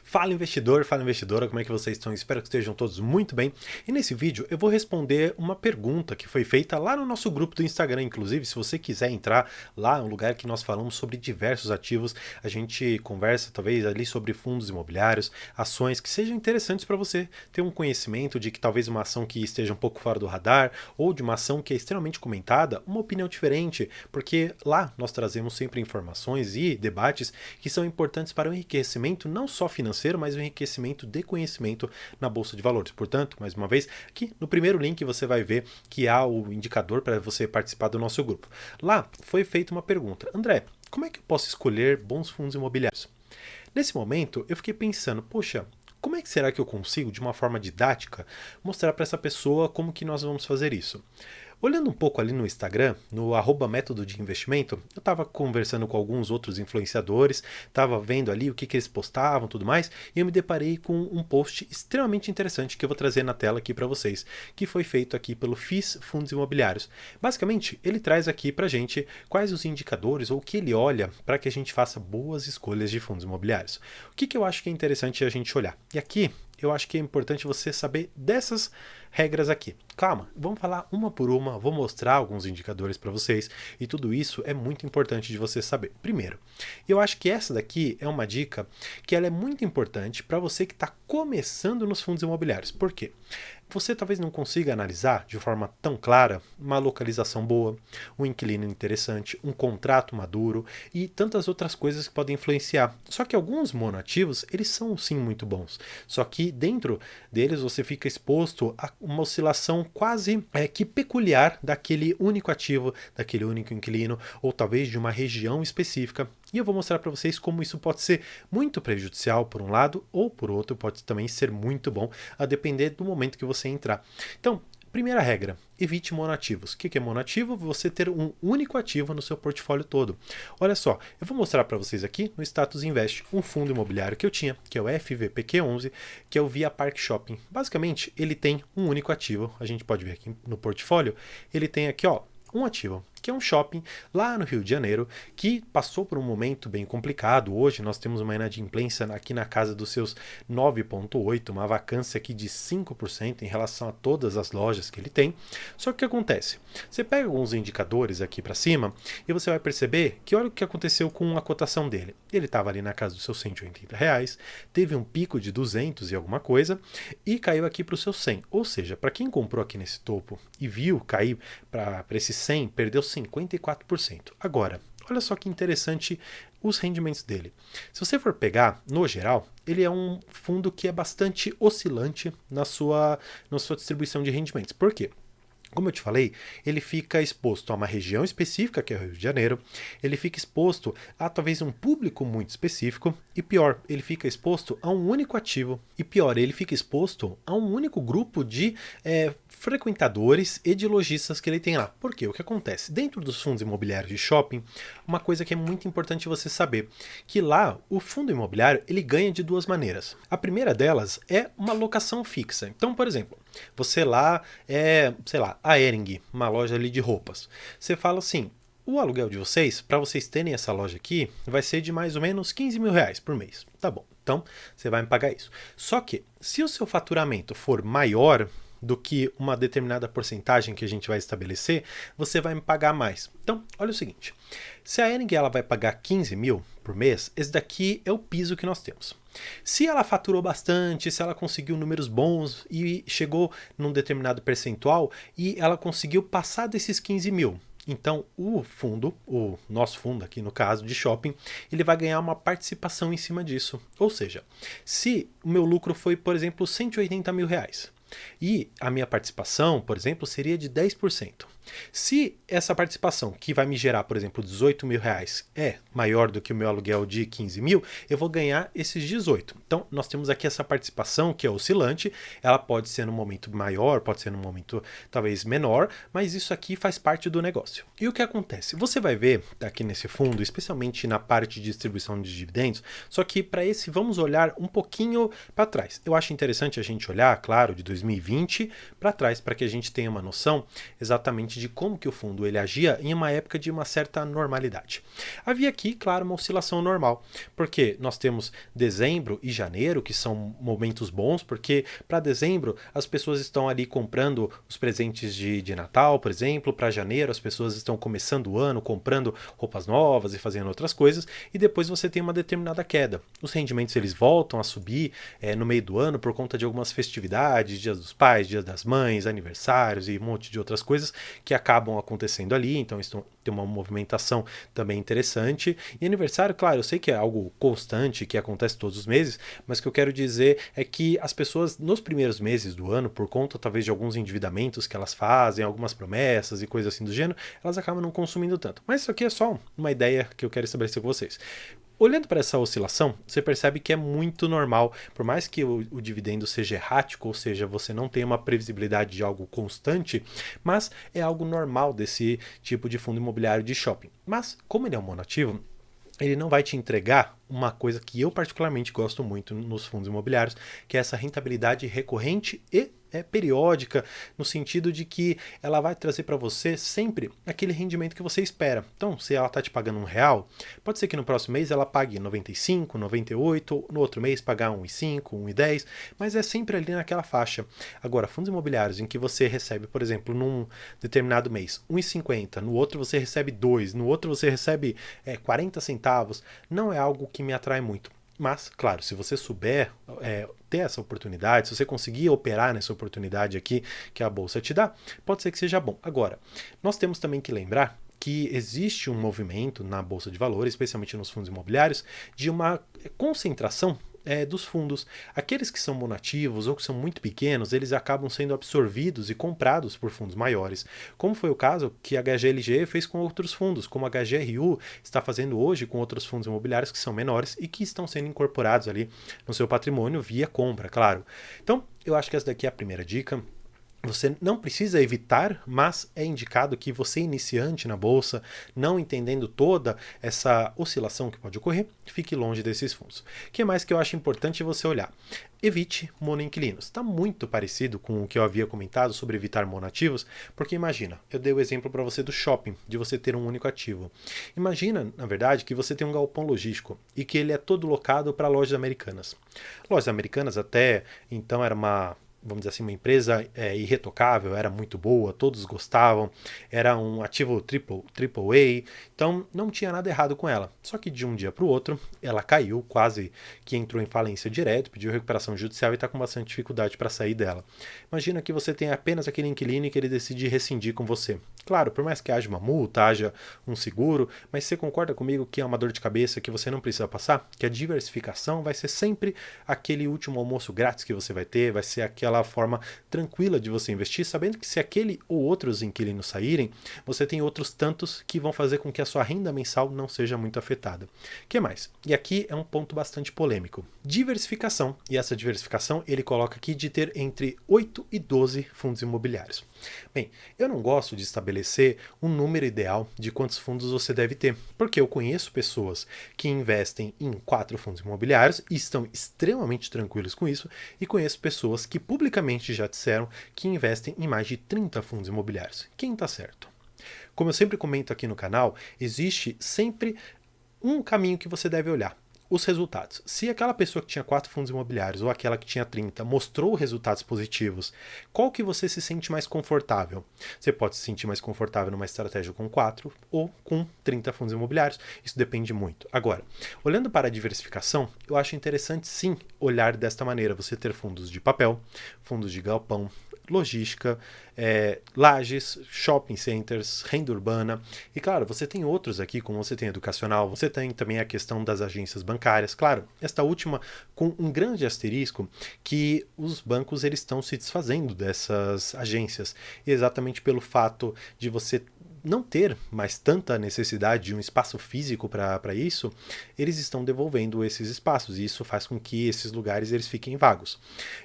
Fala investidor, fala investidora, como é que vocês estão? Espero que estejam todos muito bem. E nesse vídeo eu vou responder uma pergunta que foi feita lá no nosso grupo do Instagram. Inclusive, se você quiser entrar lá, é um lugar que nós falamos sobre diversos ativos. A gente conversa talvez ali sobre fundos imobiliários, ações que sejam interessantes para você ter um conhecimento de que talvez uma ação que esteja um pouco fora do radar ou de uma ação que é extremamente comentada, uma opinião diferente, porque lá nós trazemos sempre informações e debates que são importantes para o enriquecimento não só financeiro, mas o enriquecimento de conhecimento na Bolsa de Valores. Portanto, mais uma vez, aqui no primeiro link você vai ver que há o indicador para você participar do nosso grupo. Lá foi feita uma pergunta: André, como é que eu posso escolher bons fundos imobiliários? Nesse momento, eu fiquei pensando, poxa, como é que será que eu consigo, de uma forma didática, mostrar para essa pessoa como que nós vamos fazer isso? Olhando um pouco ali no Instagram, no @método de investimento, eu estava conversando com alguns outros influenciadores, estava vendo ali o que eles postavam e tudo mais, e eu me deparei com um post extremamente interessante que eu vou trazer na tela aqui para vocês, que foi feito aqui pelo FIS Fundos Imobiliários. Basicamente, ele traz aqui para a gente quais os indicadores ou o que ele olha para que a gente faça boas escolhas de fundos imobiliários. O que eu acho que é interessante a gente olhar? E aqui eu acho que é importante você saber dessas regras aqui. Calma, vamos falar uma por uma, vou mostrar alguns indicadores para vocês e tudo isso é muito importante de você saber. Primeiro, eu acho que essa daqui é uma dica que ela é muito importante para você que está começando nos fundos imobiliários. Por quê? Você talvez não consiga analisar de forma tão clara uma localização boa, um inquilino interessante, um contrato maduro e tantas outras coisas que podem influenciar. Só que alguns monoativos, eles são sim muito bons. Só que dentro deles você fica exposto a uma oscilação quase que peculiar daquele único ativo, daquele único inquilino ou talvez de uma região específica. E eu vou mostrar para vocês como isso pode ser muito prejudicial por um lado ou por outro, pode também ser muito bom, a depender do momento que você entrar. Então, primeira regra, evite monoativos. O que é monoativo? Você ter um único ativo no seu portfólio todo. Olha só, eu vou mostrar para vocês aqui no Status Invest um fundo imobiliário que eu tinha, que é o FVPQ11, que é o Via Park Shopping. Basicamente, ele tem um único ativo, a gente pode ver aqui no portfólio, ele tem aqui, ó, um ativo, que é um shopping lá no Rio de Janeiro, que passou por um momento bem complicado. Hoje nós temos uma inadimplência aqui na casa dos seus 9,8%, uma vacância aqui de 5% em relação a todas as lojas que ele tem. Só que o que acontece? Você pega alguns indicadores aqui para cima e você vai perceber que olha o que aconteceu com a cotação dele. Ele estava ali na casa dos seus R$ 180, teve um pico de 200 e alguma coisa e caiu aqui para os seus 100. Ou seja, para quem comprou aqui nesse topo e viu cair para esse 100, perdeu 54%. Agora, olha só que interessante os rendimentos dele. Se você for pegar, no geral, ele é um fundo que é bastante oscilante na sua distribuição de rendimentos. Por quê? Como eu te falei, ele fica exposto a uma região específica, que é o Rio de Janeiro, ele fica exposto a talvez um público muito específico, e pior, ele fica exposto a um único ativo, e pior, ele fica exposto a um único grupo de frequentadores e de lojistas que ele tem lá. Por quê? O que acontece? Dentro dos fundos imobiliários de shopping, uma coisa que é muito importante você saber, que lá o fundo imobiliário ele ganha de duas maneiras. A primeira delas é uma locação fixa. Então, por exemplo, você lá é, sei lá, a Hering, uma loja ali de roupas. Você fala assim, o aluguel de vocês, para vocês terem essa loja aqui, vai ser de mais ou menos R$ 15.000 por mês. Tá bom, então você vai me pagar isso. Só que, se o seu faturamento for maior do que uma determinada porcentagem que a gente vai estabelecer, você vai me pagar mais. Então, olha o seguinte, se a Hering ela vai pagar 15 mil por mês, esse daqui é o piso que nós temos. Se ela faturou bastante, se ela conseguiu números bons e chegou num determinado percentual e ela conseguiu passar desses 15 mil, então o fundo, o nosso fundo aqui no caso de shopping, ele vai ganhar uma participação em cima disso. Ou seja, se o meu lucro foi, por exemplo, R$ 180.000, e a minha participação, por exemplo, seria de 10%. Se essa participação, que vai me gerar, por exemplo, R$ 18.000, é maior do que o meu aluguel de 15 mil, eu vou ganhar esses 18. Então, nós temos aqui essa participação que é oscilante, ela pode ser num momento maior, pode ser num momento talvez menor, mas isso aqui faz parte do negócio. E o que acontece? Você vai ver aqui nesse fundo, especialmente na parte de distribuição de dividendos, só que para esse vamos olhar um pouquinho para trás. Eu acho interessante a gente olhar, claro, de 2020 para trás, para que a gente tenha uma noção exatamente de como que o fundo ele agia em uma época de uma certa normalidade. Havia aqui, claro, uma oscilação normal, porque nós temos dezembro e janeiro, que são momentos bons, porque para dezembro as pessoas estão ali comprando os presentes de Natal, por exemplo, para janeiro as pessoas estão começando o ano comprando roupas novas e fazendo outras coisas, e depois você tem uma determinada queda. Os rendimentos eles voltam a subir no meio do ano por conta de algumas festividades, dias dos pais, dias das mães, aniversários e um monte de outras coisas que acabam acontecendo ali, então tem uma movimentação também interessante. E aniversário, claro, eu sei que é algo constante, que acontece todos os meses, mas o que eu quero dizer é que as pessoas nos primeiros meses do ano, por conta talvez de alguns endividamentos que elas fazem, algumas promessas e coisas assim do gênero, elas acabam não consumindo tanto. Mas isso aqui é só uma ideia que eu quero estabelecer com vocês. Olhando para essa oscilação, você percebe que é muito normal, por mais que o dividendo seja errático, ou seja, você não tenha uma previsibilidade de algo constante, mas é algo normal desse tipo de fundo imobiliário de shopping. Mas, como ele é um monoativo, ele não vai te entregar uma coisa que eu particularmente gosto muito nos fundos imobiliários, que é essa rentabilidade recorrente e periódica, no sentido de que ela vai trazer para você sempre aquele rendimento que você espera. Então, se ela está te pagando R$1, pode ser que no próximo mês ela pague 95, 98, no outro mês pagar 1,5, 1,10, mas é sempre ali naquela faixa. Agora, fundos imobiliários em que você recebe, por exemplo, num determinado mês 1,50, no outro você recebe 2, no outro você recebe 40 centavos, não é algo que me atrai muito. Mas, claro, se você souber ter essa oportunidade, se você conseguir operar nessa oportunidade aqui que a Bolsa te dá, pode ser que seja bom. Agora, nós temos também que lembrar que existe um movimento na Bolsa de Valores, especialmente nos fundos imobiliários, de uma concentração dos fundos. Aqueles que são monativos ou que são muito pequenos, eles acabam sendo absorvidos e comprados por fundos maiores, como foi o caso que a HGLG fez com outros fundos, como a HGRU está fazendo hoje com outros fundos imobiliários que são menores e que estão sendo incorporados ali no seu patrimônio via compra, claro. Então, eu acho que essa daqui é a primeira dica. Você não precisa evitar, mas é indicado que você, iniciante na bolsa, não entendendo toda essa oscilação que pode ocorrer, fique longe desses fundos. O que mais que eu acho importante você olhar? Evite monoinquilinos. Está muito parecido com o que eu havia comentado sobre evitar monoativos, porque imagina, eu dei o exemplo para você do shopping, de você ter um único ativo. Imagina, na verdade, que você tem um galpão logístico e que ele é todo locado para lojas americanas. Lojas americanas até então era vamos dizer assim, uma empresa irretocável, era muito boa, todos gostavam, era um ativo triple A, então não tinha nada errado com ela. Só que de um dia para o outro, ela caiu, quase que entrou em falência direto, pediu recuperação judicial e está com bastante dificuldade para sair dela. Imagina que você tem apenas aquele inquilino e que ele decide rescindir com você. Claro, por mais que haja uma multa, haja um seguro, mas você concorda comigo que é uma dor de cabeça que você não precisa passar? Que a diversificação vai ser sempre aquele último almoço grátis que você vai ter, vai ser aquela forma tranquila de você investir, sabendo que se aquele ou outros inquilinos saírem, você tem outros tantos que vão fazer com que a sua renda mensal não seja muito afetada. O que mais? E aqui é um ponto bastante polêmico. Diversificação. E essa diversificação ele coloca aqui de ter entre 8 e 12 fundos imobiliários. Bem, eu não gosto de estabelecer um número ideal de quantos fundos você deve ter, porque eu conheço pessoas que investem em 4 fundos imobiliários e estão extremamente tranquilos com isso, e conheço pessoas que publicamente já disseram que investem em mais de 30 fundos imobiliários. Quem está certo? Como eu sempre comento aqui no canal, existe sempre um caminho que você deve olhar. Os resultados. Se aquela pessoa que tinha 4 fundos imobiliários ou aquela que tinha 30 mostrou resultados positivos, qual que você se sente mais confortável? Você pode se sentir mais confortável numa estratégia com 4 ou com 30 fundos imobiliários. Isso depende muito. Agora, olhando para a diversificação, eu acho interessante sim olhar desta maneira. Você ter fundos de papel, fundos de galpão, logística, lajes, shopping centers, renda urbana. E claro, você tem outros aqui, como você tem educacional, você tem também a questão das agências bancárias. Claro, esta última com um grande asterisco que os bancos eles estão se desfazendo dessas agências, exatamente pelo fato de você não ter mais tanta necessidade de um espaço físico para isso, eles estão devolvendo esses espaços, e isso faz com que esses lugares eles fiquem vagos.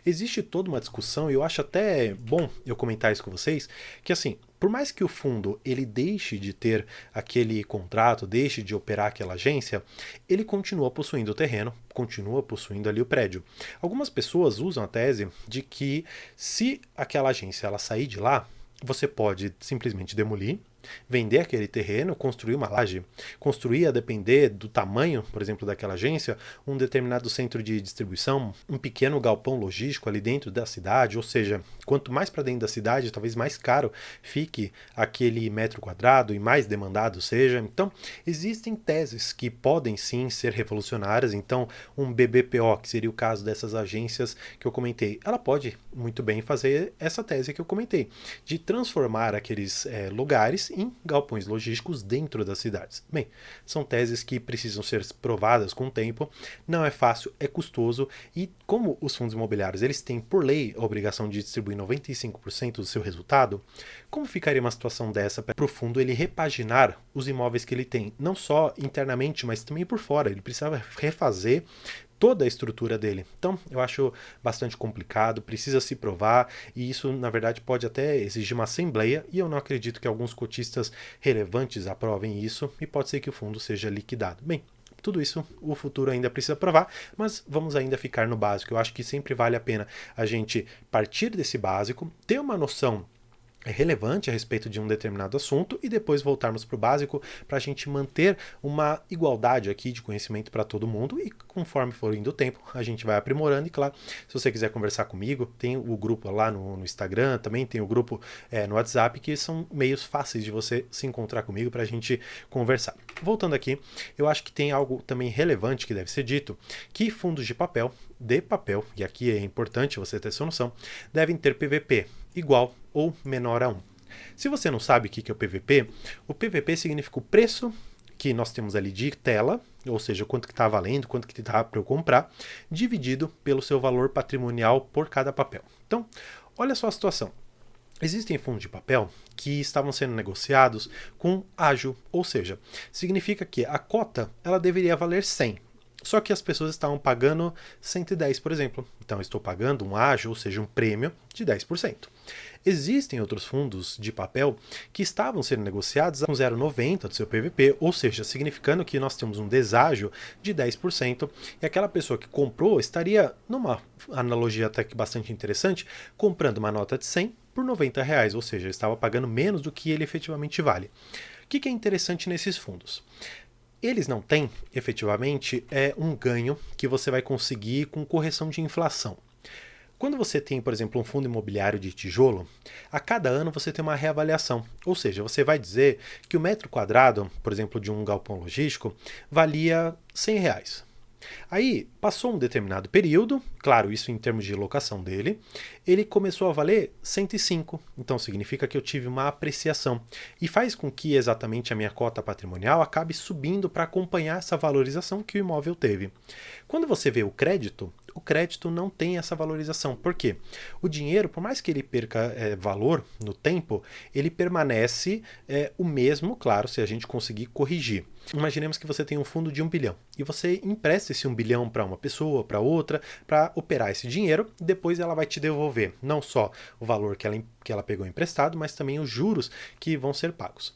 Existe toda uma discussão, e eu acho até bom eu comentar isso com vocês, que assim, por mais que o fundo ele deixe de ter aquele contrato, deixe de operar aquela agência, ele continua possuindo o terreno, continua possuindo ali o prédio. Algumas pessoas usam a tese de que se aquela agência ela sair de lá, você pode simplesmente demolir, vender aquele terreno, construir uma laje, construir, a depender do tamanho, por exemplo, daquela agência, um determinado centro de distribuição, um pequeno galpão logístico ali dentro da cidade, ou seja, quanto mais para dentro da cidade, talvez mais caro fique aquele metro quadrado e mais demandado seja. Então, existem teses que podem sim ser revolucionárias. Então, um BBPO, que seria o caso dessas agências que eu comentei, ela pode muito bem fazer essa tese que eu comentei, de transformar aqueles lugares em galpões logísticos dentro das cidades. Bem, são teses que precisam ser provadas com o tempo, não é fácil, é custoso, e como os fundos imobiliários eles têm por lei a obrigação de distribuir 95% do seu resultado, como ficaria uma situação dessa para o fundo ele repaginar os imóveis que ele tem, não só internamente, mas também por fora, ele precisava refazer toda a estrutura dele. Então, eu acho bastante complicado, precisa se provar, e isso, na verdade, pode até exigir uma assembleia, e eu não acredito que alguns cotistas relevantes aprovem isso, e pode ser que o fundo seja liquidado. Bem, tudo isso o futuro ainda precisa provar, mas vamos ainda ficar no básico. Eu acho que sempre vale a pena a gente partir desse básico, ter uma noção relevante a respeito de um determinado assunto e depois voltarmos para o básico para a gente manter uma igualdade aqui de conhecimento para todo mundo, e conforme for indo o tempo a gente vai aprimorando. E claro, se você quiser conversar comigo, tem o grupo lá no Instagram, também tem o grupo no WhatsApp, que são meios fáceis de você se encontrar comigo para a gente conversar. Voltando aqui, eu acho que tem algo também relevante que deve ser dito, que fundos de papel, e aqui é importante você ter essa noção, devem ter PVP igual ou menor a 1. Se você não sabe o que é o PVP significa o preço que nós temos ali de tela, ou seja, quanto que está valendo, quanto que está para eu comprar, dividido pelo seu valor patrimonial por cada papel. Então, olha só a situação. Existem fundos de papel que estavam sendo negociados com ágio, ou seja, significa que a cota ela deveria valer 100. Só que as pessoas estavam pagando 110, por exemplo. Então, eu estou pagando um ágio, ou seja, um prêmio de 10%. Existem outros fundos de papel que estavam sendo negociados com 0,90 do seu PVP, ou seja, significando que nós temos um deságio de 10%, e aquela pessoa que comprou estaria, numa analogia até que bastante interessante, comprando uma nota de 100 por R$90, ou seja, estava pagando menos do que ele efetivamente vale. O que é interessante nesses fundos? Eles não têm, efetivamente, um ganho que você vai conseguir com correção de inflação. Quando você tem, por exemplo, um fundo imobiliário de tijolo, a cada ano você tem uma reavaliação. Ou seja, você vai dizer que o metro quadrado, por exemplo, de um galpão logístico, valia R$100. Aí, passou um determinado período, claro, isso em termos de locação dele, ele começou a valer 105. Então, significa que eu tive uma apreciação. E faz com que exatamente a minha cota patrimonial acabe subindo para acompanhar essa valorização que o imóvel teve. Quando você vê o crédito não tem essa valorização. Por quê? O dinheiro, por mais que ele perca valor no tempo, ele permanece o mesmo, claro, se a gente conseguir corrigir. Imaginemos que você tem um fundo de 1 bilhão e você empresta esse 1 bilhão para uma pessoa, para outra, para operar esse dinheiro, depois ela vai te devolver não só o valor que ela pegou emprestado, mas também os juros que vão ser pagos.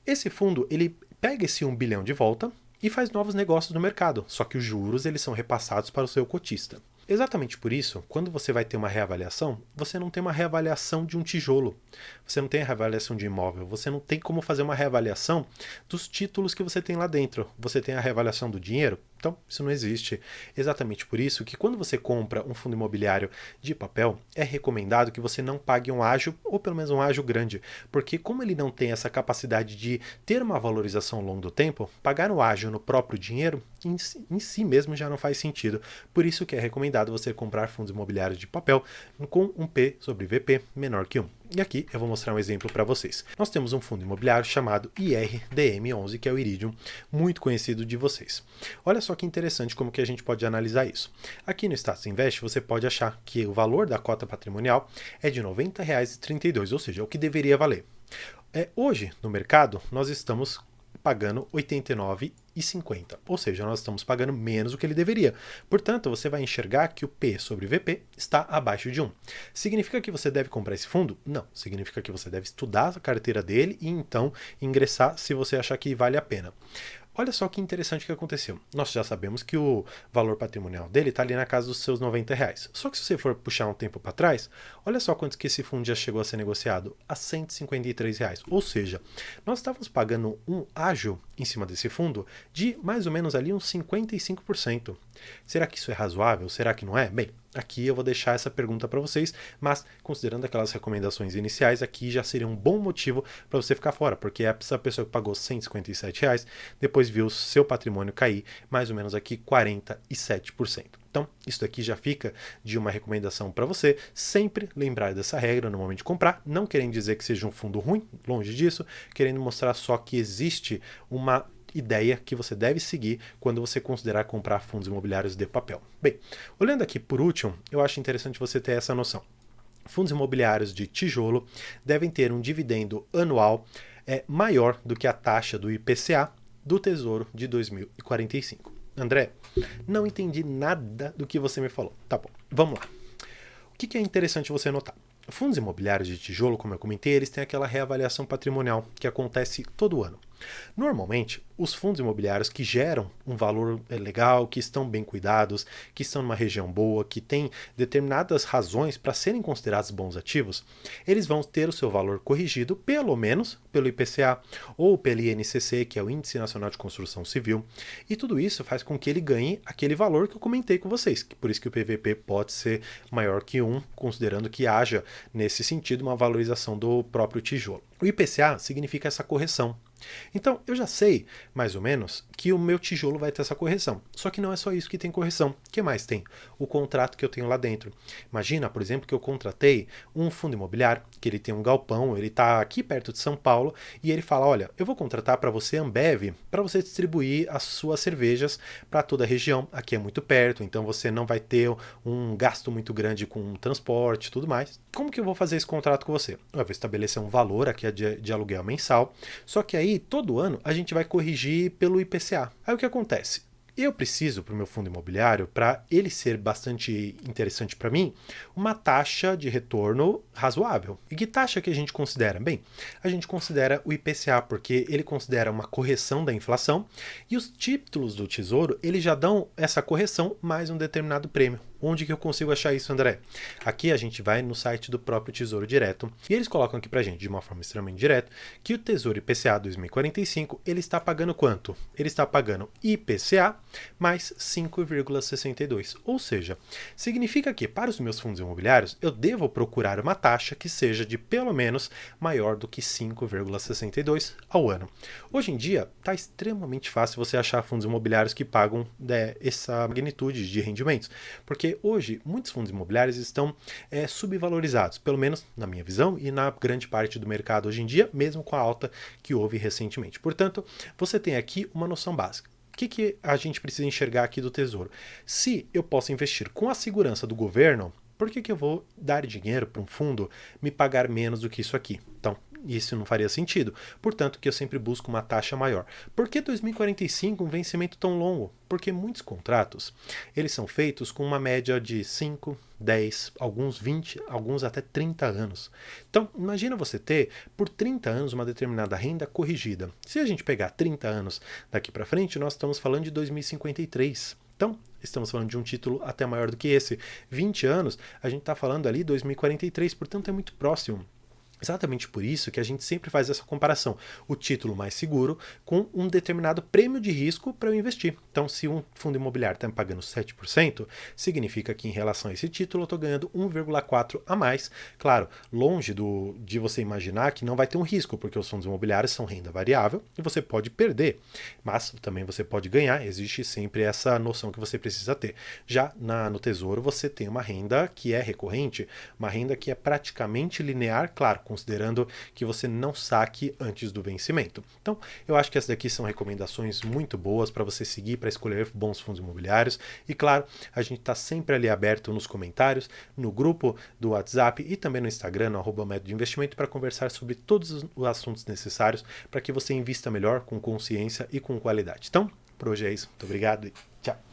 Esse fundo, ele pega esse 1 bilhão de volta e faz novos negócios no mercado, só que os juros eles são repassados para o seu cotista. Exatamente por isso, quando você vai ter uma reavaliação, você não tem uma reavaliação de um tijolo, você não tem a reavaliação de imóvel, você não tem como fazer uma reavaliação dos títulos que você tem lá dentro, você tem a reavaliação do dinheiro. Então, isso não existe. Exatamente por isso que quando você compra um fundo imobiliário de papel, é recomendado que você não pague um ágio, ou pelo menos um ágio grande, porque como ele não tem essa capacidade de ter uma valorização ao longo do tempo, pagar um ágio no próprio dinheiro, em si mesmo já não faz sentido. Por isso que é recomendado você comprar fundos imobiliários de papel com um P sobre VP menor que 1. E aqui eu vou mostrar um exemplo para vocês. Nós temos um fundo imobiliário chamado IRDM11, que é o Iridium, muito conhecido de vocês. Olha só que interessante como que a gente pode analisar isso. Aqui no Status Invest você pode achar que o valor da cota patrimonial é de R$90,32, ou seja, é o que deveria valer. Hoje, no mercado, nós estamos pagando R$ 89,50, ou seja, nós estamos pagando menos do que ele deveria. Portanto, você vai enxergar que o P sobre VP está abaixo de 1. Significa que você deve comprar esse fundo? Não. Significa que você deve estudar a carteira dele e então ingressar se você achar que vale a pena. Olha só que interessante que aconteceu. Nós já sabemos que o valor patrimonial dele está ali na casa dos seus R$ 90. Só que se você for puxar um tempo para trás, olha só quanto que esse fundo já chegou a ser negociado, a R$ 153. Ou seja, nós estávamos pagando um ágio em cima desse fundo de mais ou menos ali uns 55%. Será que isso é razoável? Será que não é? Bem, aqui eu vou deixar essa pergunta para vocês, mas considerando aquelas recomendações iniciais, aqui já seria um bom motivo para você ficar fora, porque essa pessoa que pagou R$ 157, depois viu seu patrimônio cair mais ou menos aqui 47%. Então, isso aqui já fica de uma recomendação para você, sempre lembrar dessa regra no momento de comprar, não querendo dizer que seja um fundo ruim, longe disso, querendo mostrar só que existe uma ideia que você deve seguir quando você considerar comprar fundos imobiliários de papel. Bem, olhando aqui por último, eu acho interessante você ter essa noção. Fundos imobiliários de tijolo devem ter um dividendo anual maior do que a taxa do IPCA do Tesouro de 2045. André, não entendi nada do que você me falou. Tá bom, vamos lá. O que é interessante você notar? Fundos imobiliários de tijolo, como eu comentei, eles têm aquela reavaliação patrimonial que acontece todo ano. Normalmente, os fundos imobiliários que geram um valor legal, que estão bem cuidados, que estão numa região boa, que têm determinadas razões para serem considerados bons ativos, eles vão ter o seu valor corrigido, pelo menos pelo IPCA ou pelo INCC, que é o Índice Nacional de Construção Civil, e tudo isso faz com que ele ganhe aquele valor que eu comentei com vocês, por isso que o PVP pode ser maior que 1, considerando que haja, nesse sentido, uma valorização do próprio tijolo. O IPCA significa essa correção. Então, eu já sei, mais ou menos, que o meu tijolo vai ter essa correção. Só que não é só isso que tem correção. O que mais tem? O contrato que eu tenho lá dentro. Imagina, por exemplo, que eu contratei um fundo imobiliário, que ele tem um galpão, ele está aqui perto de São Paulo, e ele fala, olha, eu vou contratar para você Ambev, para você distribuir as suas cervejas para toda a região. Aqui é muito perto, então você não vai ter um gasto muito grande com transporte e tudo mais. Como que eu vou fazer esse contrato com você? Eu vou estabelecer um valor aqui de aluguel mensal, só que aí todo ano a gente vai corrigir pelo IPCA. Aí o que acontece? Eu preciso para o meu fundo imobiliário, para ele ser bastante interessante para mim, uma taxa de retorno razoável. E que taxa que a gente considera? Bem, a gente considera o IPCA, porque ele considera uma correção da inflação e os títulos do Tesouro, eles já dão essa correção mais um determinado prêmio. Onde que eu consigo achar isso, André? Aqui a gente vai no site do próprio Tesouro Direto e eles colocam aqui pra gente, de uma forma extremamente direta, que o Tesouro IPCA 2045, ele está pagando quanto? Ele está pagando IPCA mais 5,62. Ou seja, significa que para os meus fundos imobiliários, eu devo procurar uma taxa que seja de pelo menos maior do que 5,62 ao ano. Hoje em dia, está extremamente fácil você achar fundos imobiliários que pagam essa magnitude de rendimentos, porque hoje muitos fundos imobiliários estão subvalorizados, pelo menos na minha visão e na grande parte do mercado hoje em dia, mesmo com a alta que houve recentemente. Portanto, você tem aqui uma noção básica. O que a gente precisa enxergar aqui do Tesouro? Se eu posso investir com a segurança do governo, por que eu vou dar dinheiro para um fundo me pagar menos do que isso aqui? Então, isso não faria sentido. Portanto, que eu sempre busco uma taxa maior. Por que 2045 um vencimento tão longo? Porque muitos contratos, eles são feitos com uma média de 5, 10, alguns 20, alguns até 30 anos. Então, imagina você ter, por 30 anos, uma determinada renda corrigida. Se a gente pegar 30 anos daqui para frente, nós estamos falando de 2053. Então, estamos falando de um título até maior do que esse. 20 anos, a gente está falando ali 2043, portanto é muito próximo. Exatamente por isso que a gente sempre faz essa comparação, o título mais seguro com um determinado prêmio de risco para eu investir. Então, se um fundo imobiliário está me pagando 7%, significa que em relação a esse título eu estou ganhando 1,4% a mais. Claro, longe de você imaginar que não vai ter um risco, porque os fundos imobiliários são renda variável e você pode perder, mas também você pode ganhar, existe sempre essa noção que você precisa ter. Já no Tesouro você tem uma renda que é recorrente, uma renda que é praticamente linear, claro, considerando que você não saque antes do vencimento. Então, eu acho que essas daqui são recomendações muito boas para você seguir para escolher bons fundos imobiliários. E claro, a gente está sempre ali aberto nos comentários, no grupo do WhatsApp e também no Instagram, no @método de investimento, para conversar sobre todos os assuntos necessários para que você invista melhor, com consciência e com qualidade. Então, por hoje é isso. Muito obrigado e tchau!